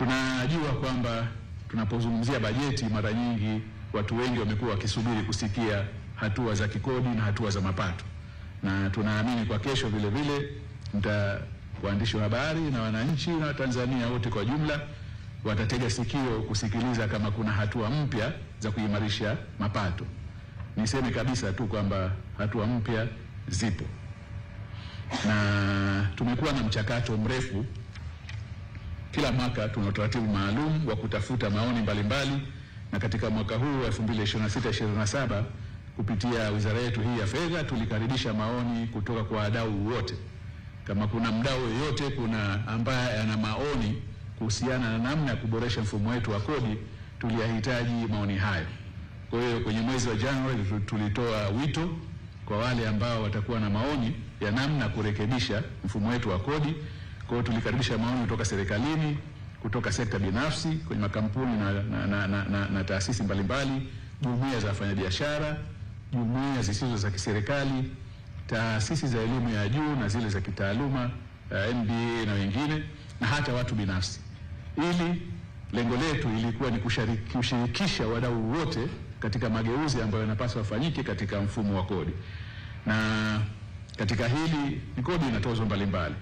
Tunajua kwamba tunapozungumzia bajeti, mara nyingi watu wengi wamekuwa wakisubiri kusikia hatua za kikodi na hatua za mapato, na tunaamini kwa kesho vile vile waandishi wa habari na wananchi na Tanzania wote kwa jumla watatega sikio kusikiliza kama kuna hatua mpya za kuimarisha mapato. Niseme kabisa tu kwamba hatua mpya zipo, na tumekuwa na mchakato mrefu. Kila mwaka tuna utaratibu maalum wa kutafuta maoni mbalimbali, na katika mwaka huu 2026-2027 kupitia wizara yetu hii ya fedha tulikaribisha maoni kutoka kwa wadau wote. Kama kuna mdau yoyote ambaye ana maoni kuhusiana na namna ya kuboresha mfumo wetu wa kodi, tuliyahitaji maoni hayo. Kwa hiyo kwenye mwezi wa Januari tulitoa wito kwa wale ambao watakuwa na maoni ya namna kurekebisha mfumo wetu wa kodi. Kwa hiyo tulikaribisha maoni kutoka serikalini, kutoka sekta binafsi, kwenye makampuni na taasisi mbalimbali, jumuiya za wafanyabiashara, jumuiya zisizo za kiserikali, taasisi za elimu ya juu na zile za kitaaluma, MBA na wengine, na hata watu binafsi. Ili lengo letu ilikuwa ni kushirikisha wadau wote katika mageuzi ambayo yanapaswa wafanyike katika mfumo wa kodi. Na katika hili ni kodi inatozwa mbalimbali.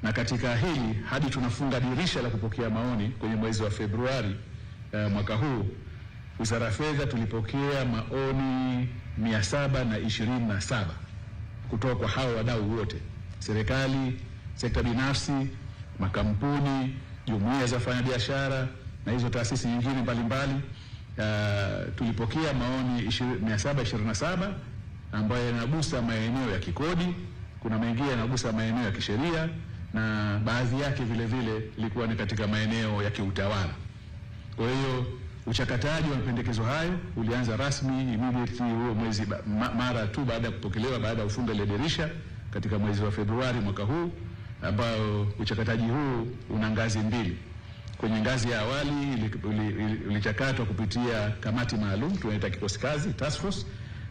Na katika hili hadi tunafunga dirisha la kupokea maoni kwenye mwezi wa Februari mwaka huu, Wizara ya Fedha tulipokea maoni 727 kutoka kwa hao wadau wote: serikali, sekta binafsi, makampuni, jumuiya za wafanyabiashara na hizo taasisi nyingine mbalimbali. Tulipokea maoni 727 ambayo yanagusa maeneo ya kikodi, kuna mengine yanagusa maeneo ya kisheria, na baadhi yake vile vile ilikuwa ni katika maeneo ya kiutawala. Kwa hiyo uchakataji wa mapendekezo hayo ulianza rasmi immediately huo mwezi mara tu baada ya kupokelewa, baada ya kufunga ile dirisha katika mwezi wa Februari mwaka huu, ambao uchakataji huu una ngazi mbili. Kwenye ngazi ya awali ulichakatwa kupitia kamati maalum tunaita kikosi kazi, task force,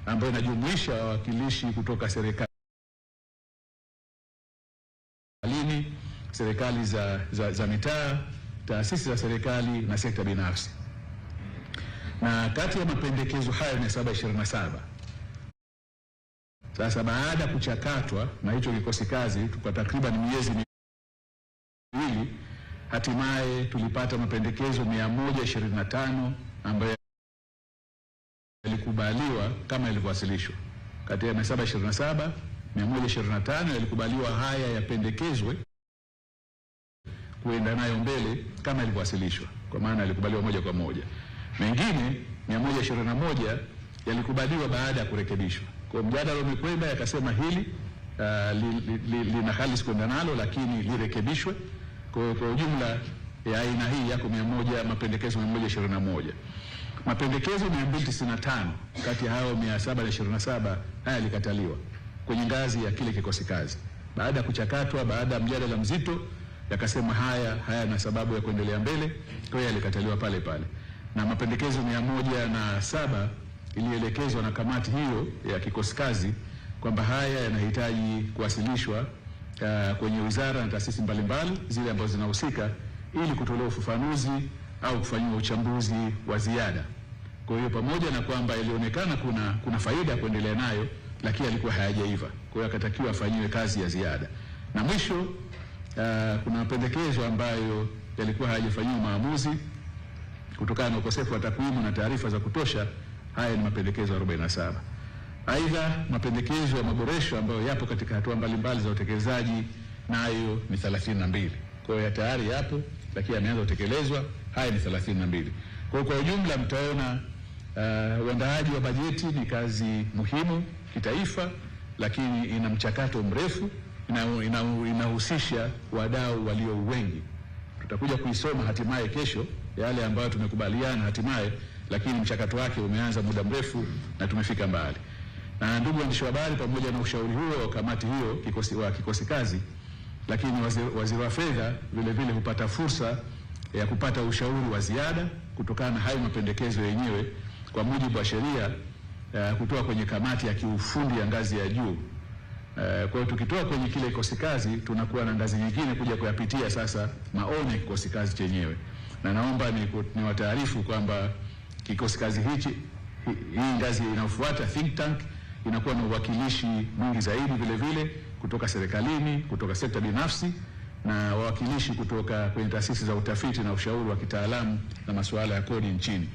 ambayo inajumuisha wawakilishi kutoka serikali, serikali za mitaa, taasisi za serikali na sekta binafsi. Na kati ya mapendekezo hayo 727, sasa baada ya kuchakatwa na hicho kikosi kazi kwa takriban miezi miwili, hatimaye tulipata mapendekezo 125 ambayo yalikubaliwa kama yalivyowasilishwa. Kati ya 727, 125 yalikubaliwa haya yapendekezwe kuenda nayo mbele kama ilivyowasilishwa, kwa maana yalikubaliwa moja kwa moja. Mengine 121 yalikubaliwa baada ya kurekebishwa. Kwa mjadala umekwenda, yakasema hili lina hali kwenda nalo, lakini lirekebishwe. Kwa ujumla ya aina hii yako mapendekezo 121. Mapendekezo 295 kati ya hao 727 haya yalikataliwa kwenye ngazi ya kile kikosi kazi. Baada ya kuchakatwa, baada ya mjadala mzito, yakasema haya na sababu ya kuendelea mbele, kwa hiyo yalikataliwa pale pale. Na mapendekezo 107 ilielekezwa na kamati hiyo ya kikosi kazi kwamba haya yanahitaji kuwasilishwa kwenye wizara na taasisi mbalimbali zile ambazo zinahusika, ili kutolewa ufafanuzi au kufanywa uchambuzi wa ziada. Kwa hiyo pamoja na kwamba ilionekana kuna faida ya kuendelea nayo, lakini alikuwa hayajaiva, kwa hiyo akatakiwa afanyiwe kazi ya ziada. Na mwisho kuna mapendekezo ambayo yalikuwa hayajafanyiwa maamuzi kutokana na ukosefu wa takwimu na taarifa za kutosha. Haya ni mapendekezo 47. Aidha, mapendekezo ya maboresho ambayo yapo katika hatua mbalimbali za utekelezaji nayo ni 32. Kwa hiyo tayari yapo, lakini yameanza kutekelezwa. Haya ni 32. Kwa ujumla mtaona uandaaji wa bajeti ni kazi muhimu kitaifa, lakini ina mchakato mrefu, inahusisha wadau walio wengi. Tutakuja kuisoma hatimaye kesho yale ambayo tumekubaliana hatimaye, lakini mchakato wake umeanza muda mrefu na tumefika mbali. Na ndugu waandishi wa habari, pamoja na ushauri huo wa kamati hiyo kikosi kazi, lakini waziri wa fedha vile vile hupata fursa ya kupata ushauri wa ziada kutokana na hayo mapendekezo yenyewe kwa mujibu wa sheria kutoka kwenye kamati ya kiufundi ya ngazi ya juu. Kwa hiyo tukitoa kwenye kile kikosi kazi, tunakuwa na ngazi nyingine kuja kuyapitia sasa maoni ya kikosi kazi chenyewe. na naomba niwataarifu kwamba kikosi kazi hii ngazi inayofuata think tank inakuwa na uwakilishi mwingi zaidi vile vile kutoka serikalini, kutoka sekta binafsi na wawakilishi kutoka kwenye taasisi za utafiti na ushauri wa kitaalamu na masuala ya kodi nchini.